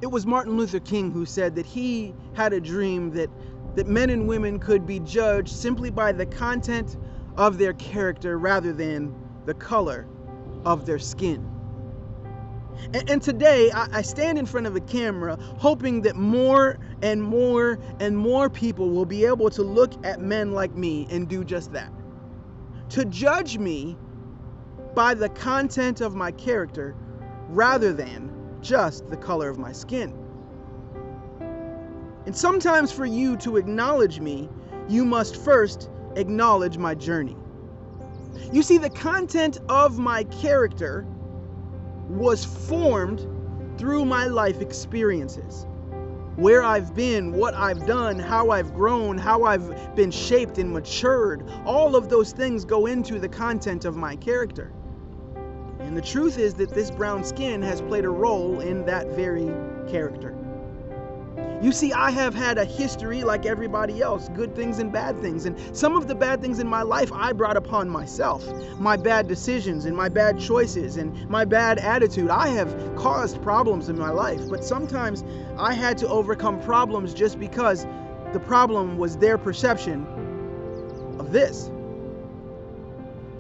It was Martin Luther King who said that he had a dream that men and women could be judged simply by the content of their character rather than the color of their skin. And today, I stand in front of a camera hoping that more and more and more people will be able to look at men like me and do just that. To judge me by the content of my character rather than just the color of my skin. And sometimes for you to acknowledge me, you must first acknowledge my journey. You see, the content of my character was formed through my life experiences. Where I've been, what I've done, how I've grown, how I've been shaped and matured, all of those things go into the content of my character. And the truth is that this brown skin has played a role in that very character. You see, I have had a history like everybody else, good things and bad things. And some of the bad things in my life I brought upon myself. My bad decisions and my bad choices and my bad attitude. I have caused problems in my life. But sometimes I had to overcome problems just because the problem was their perception of this.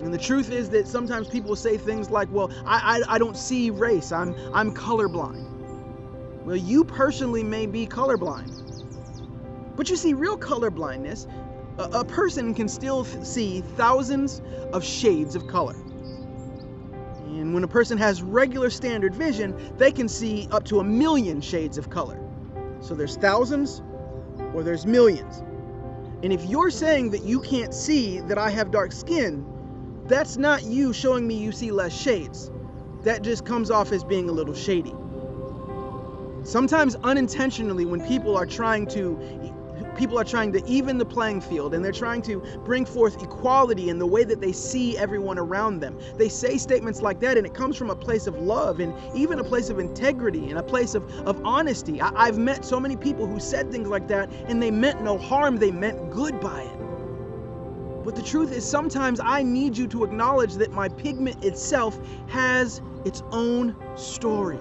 And the truth is that sometimes people say things like, well, I don't see race. I'm colorblind. Well, you personally may be colorblind. But you see, real colorblindness, a person can still see thousands of shades of color. And when a person has regular standard vision, they can see up to 1 million shades of color. So there's thousands or there's millions. And if you're saying that you can't see that I have dark skin, that's not you showing me you see less shades. That just comes off as being a little shady. Sometimes unintentionally, when people are trying to even the playing field and they're trying to bring forth equality in the way that they see everyone around them, they say statements like that, and it comes from a place of love and even a place of integrity and a place of honesty. I've met so many people who said things like that and they meant no harm, they meant good by it. But the truth is, sometimes I need you to acknowledge that my pigment itself has its own story.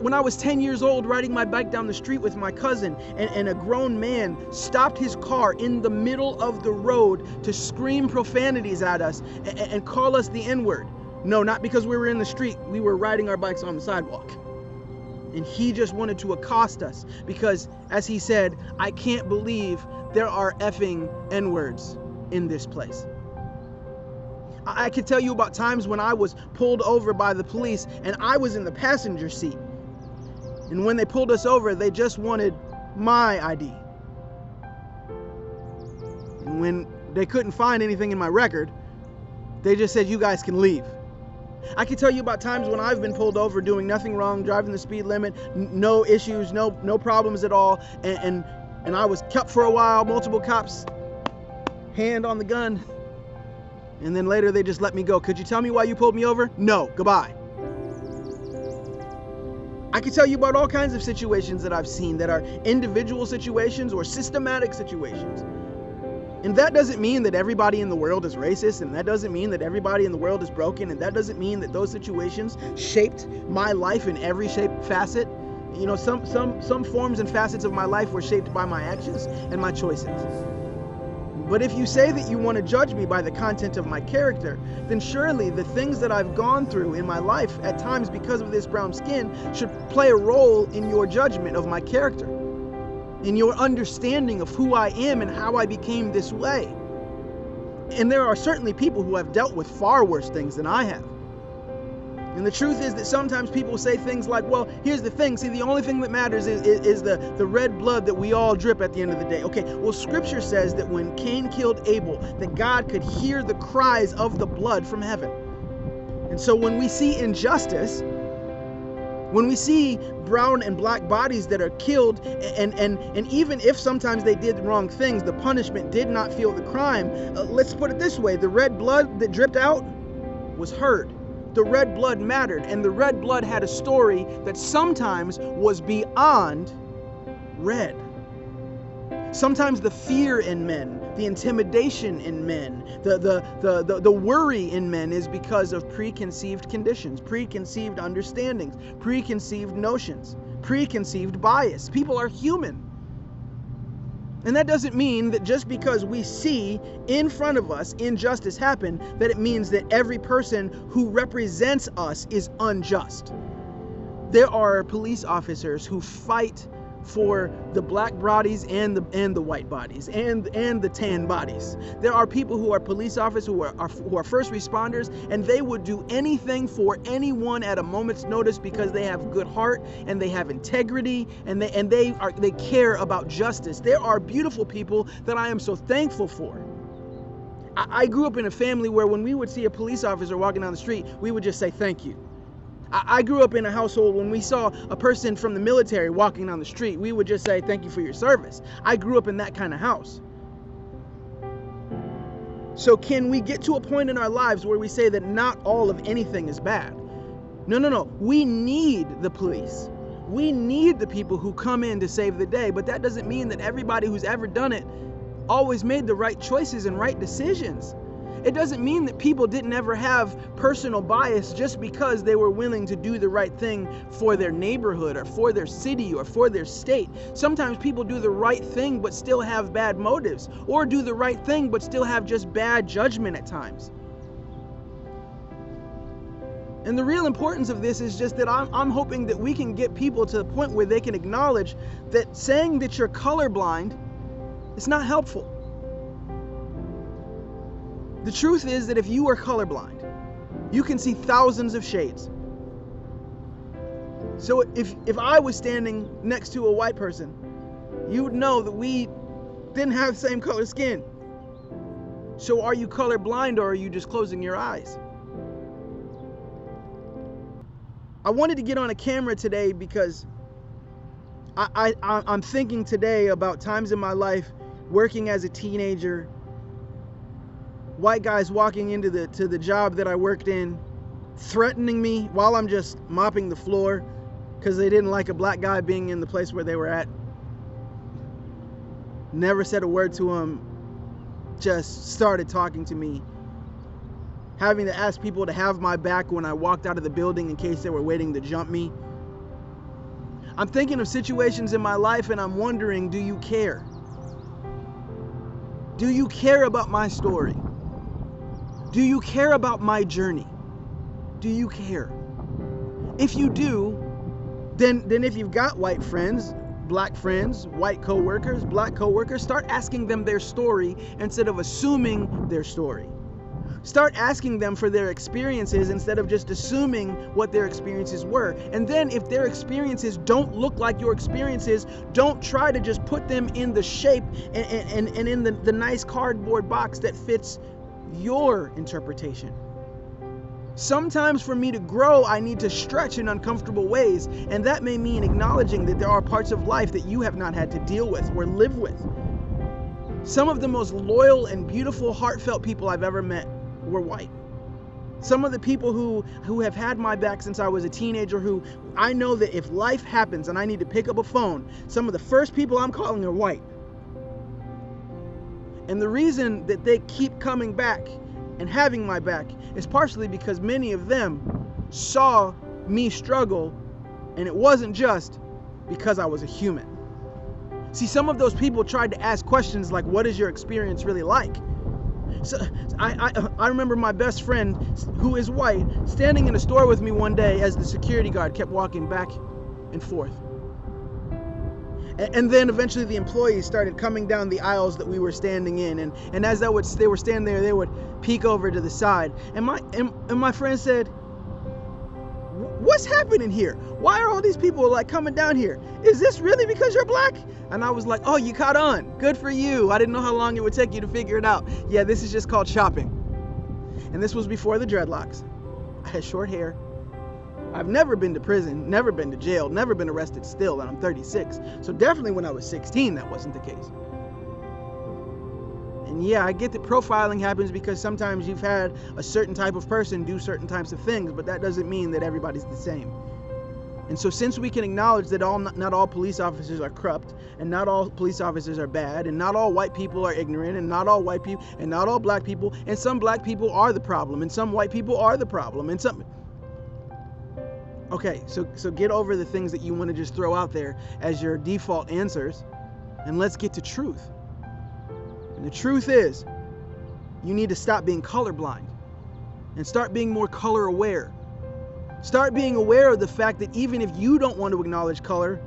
When I was 10 years old riding my bike down the street with my cousin, and a grown man stopped his car in the middle of the road to scream profanities at us and call us the N-word. No, not because we were in the street. We were riding our bikes on the sidewalk. And he just wanted to accost us because, as he said, I can't believe there are effing N-words in this place. I could tell you about times when I was pulled over by the police and I was in the passenger seat. And when they pulled us over, they just wanted my ID. And when they couldn't find anything in my record, they just said, you guys can leave. I could tell you about times when I've been pulled over doing nothing wrong, driving the speed limit, no issues, no problems at all. And I was kept for a while, multiple cops, hand on the gun. And then later they just let me go. Could you tell me why you pulled me over? No, goodbye. I could tell you about all kinds of situations that I've seen that are individual situations or systematic situations. And that doesn't mean that everybody in the world is racist, and that doesn't mean that everybody in the world is broken, and that doesn't mean that those situations shaped my life in every shape, facet. You know, some forms and facets of my life were shaped by my actions and my choices. But if you say that you want to judge me by the content of my character, then surely the things that I've gone through in my life at times because of this brown skin should play a role in your judgment of my character, in your understanding of who I am and how I became this way. And there are certainly people who have dealt with far worse things than I have. And the truth is that sometimes people say things like, well, here's the thing. See, the only thing that matters is the red blood that we all drip at the end of the day. Okay, well, Scripture says that when Cain killed Abel, that God could hear the cries of the blood from heaven. And so when we see injustice, when we see brown and black bodies that are killed, and even if sometimes they did wrong things, the punishment did not feel the crime. Let's put it this way. The red blood that dripped out was heard. The red blood mattered, and the red blood had a story that sometimes was beyond red. Sometimes the fear in men the intimidation in men, the worry in men is because of preconceived conditions, preconceived understandings, preconceived notions, preconceived bias. People are human. And that doesn't mean that just because we see in front of us injustice happen, that it means that every person who represents us is unjust. There are police officers who fight for the black bodies and the white bodies and the tan bodies. There are people who are police officers who are first responders, and they would do anything for anyone at a moment's notice because they have good heart and they have integrity and they care about justice. There are beautiful people that I am so thankful for. I grew up in a family where when we would see a police officer walking down the street, we would just say thank you. I grew up in a household when we saw a person from the military walking down the street, we would just say thank you for your service. I grew up in that kind of house. So can we get to a point in our lives where we say that not all of anything is bad? No. We need the police. We need the people who come in to save the day, but that doesn't mean that everybody who's ever done it always made the right choices and right decisions. It doesn't mean that people didn't ever have personal bias just because they were willing to do the right thing for their neighborhood or for their city or for their state. Sometimes people do the right thing but still have bad motives, or do the right thing but still have just bad judgment at times. And the real importance of this is just that I'm hoping that we can get people to the point where they can acknowledge that saying that you're colorblind is not helpful. The truth is that if you are colorblind, you can see thousands of shades. So if I was standing next to a white person, you would know that we didn't have the same color skin. So are you colorblind, or are you just closing your eyes? I wanted to get on a camera today because I'm thinking today about times in my life working as a teenager, white guys walking into the job that I worked in, threatening me while I'm just mopping the floor because they didn't like a black guy being in the place where they were at. Never said a word to him, just started talking to me. Having to ask people to have my back when I walked out of the building in case they were waiting to jump me. I'm thinking of situations in my life and I'm wondering, do you care? Do you care about my story? Do you care about my journey? Do you care? If you do, then if you've got white friends, black friends, white coworkers, black coworkers, start asking them their story instead of assuming their story. Start asking them for their experiences instead of just assuming what their experiences were. And then if their experiences don't look like your experiences, don't try to just put them in the shape and in the nice cardboard box that fits your interpretation. Sometimes for me to grow, I need to stretch in uncomfortable ways, and that may mean acknowledging that there are parts of life that you have not had to deal with or live with. Some of the most loyal and beautiful, heartfelt people I've ever met were white. Some of the people who have had my back since I was a teenager, who I know that if life happens and I need to pick up a phone, some of the first people I'm calling are white. And the reason that they keep coming back and having my back is partially because many of them saw me struggle, and it wasn't just because I was a human. See, some of those people tried to ask questions like, what is your experience really like? So I remember my best friend, who is white, standing in a store with me one day as the security guard kept walking back and forth. And then eventually the employees started coming down the aisles that we were standing in. And as they were standing there, they would peek over to the side. And my friend said, what's happening here? Why are all these people like coming down here? Is this really because you're black? And I was like, oh, you caught on. Good for you. I didn't know how long it would take you to figure it out. Yeah, this is just called shopping. And this was before the dreadlocks. I had short hair. I've never been to prison, never been to jail, never been arrested still, and I'm 36. So definitely when I was 16, that wasn't the case. And yeah, I get that profiling happens because sometimes you've had a certain type of person do certain types of things, but that doesn't mean that everybody's the same. And so since we can acknowledge that not all police officers are corrupt, and not all police officers are bad, and not all white people are ignorant, and not all white people, and not all black people, and some black people are the problem, and some white people are the problem, and some... Okay, so get over the things that you want to just throw out there as your default answers, and let's get to truth. And the truth is, you need to stop being colorblind and start being more color aware. Start being aware of the fact that even if you don't want to acknowledge color,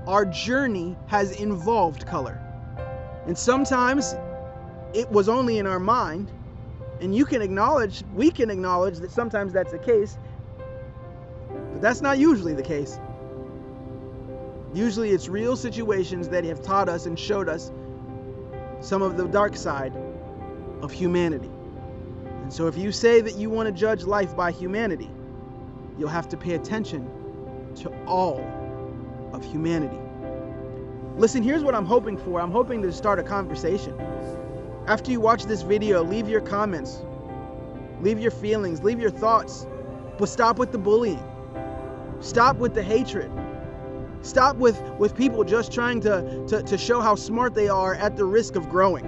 our journey has involved color. And sometimes it was only in our mind, and we can acknowledge that sometimes that's the case, but that's not usually the case. Usually it's real situations that have taught us and showed us some of the dark side of humanity. And so if you say that you want to judge life by humanity, you'll have to pay attention to all of humanity. Listen, here's what I'm hoping for. I'm hoping to start a conversation. After you watch this video, leave your comments, leave your feelings, leave your thoughts, but stop with the bullying. Stop with the hatred. Stop with people just trying to show how smart they are at the risk of growing.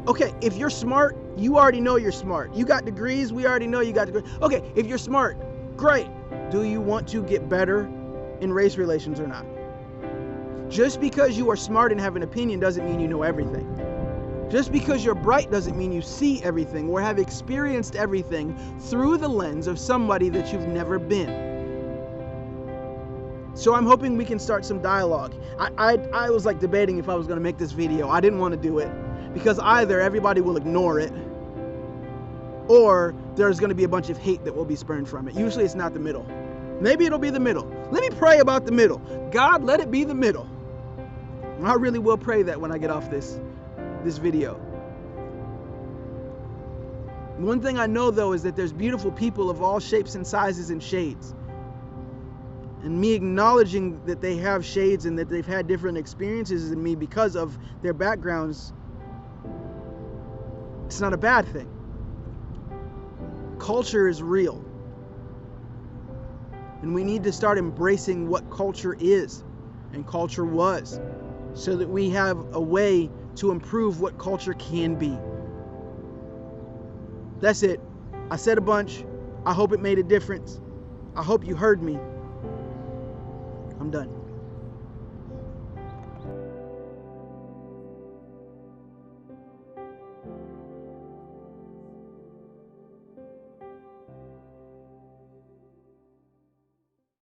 Okay, if you're smart, you already know you're smart. You got degrees, we already know you got degrees. Okay, if you're smart, great. Do you want to get better in race relations or not? Just because you are smart and have an opinion doesn't mean you know everything. Just because you're bright doesn't mean you see everything or have experienced everything through the lens of somebody that you've never been. So I'm hoping we can start some dialogue. I was like debating if I was going to make this video. I didn't want to do it because either everybody will ignore it or there's going to be a bunch of hate that will be spurned from it. Usually it's not the middle. Maybe it'll be the middle. Let me pray about the middle. God, let it be the middle. I really will pray that when I get off this video. One thing I know though is that there's beautiful people of all shapes and sizes and shades. And me acknowledging that they have shades and that they've had different experiences than me because of their backgrounds, it's not a bad thing. Culture is real. And we need to start embracing what culture is and culture was, so that we have a way to improve what culture can be. That's it. I said a bunch. I hope it made a difference. I hope you heard me. I'm done.